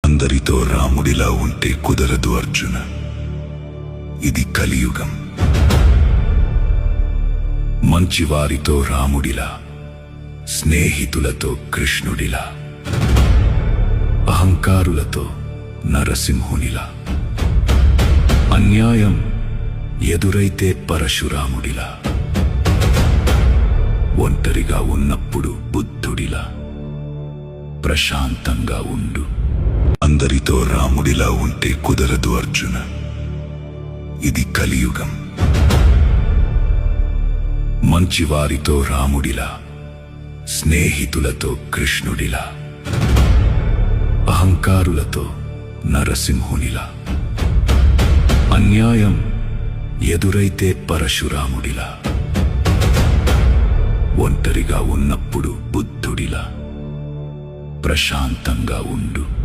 అందరితో రాముడిలా ఉంటే కుదరదు అర్జున. ఇది కలియుగం. మంచివారితో రాముడిలా, స్నేహితులతో కృష్ణుడిలా, అహంకారులతో నరసింహునిలా, అన్యాయం ఎదురైతే పరశురాముడిలా, ఒంటరిగా ఉన్నప్పుడు బుద్ధుడిలా ప్రశాంతంగా ఉండు. అందరితో రాముడిలా ఉంటే కుదరదు అర్జున. ఇది కలియుగం. మంచివారితో రాముడిలా, స్నేహితులతో కృష్ణుడిలా, అహంకారులతో నరసింహునిలా, అన్యాయం ఎదురైతే పరశురాముడిలా, ఒంటరిగా ఉన్నప్పుడు బుద్ధుడిలా ప్రశాంతంగా ఉండు.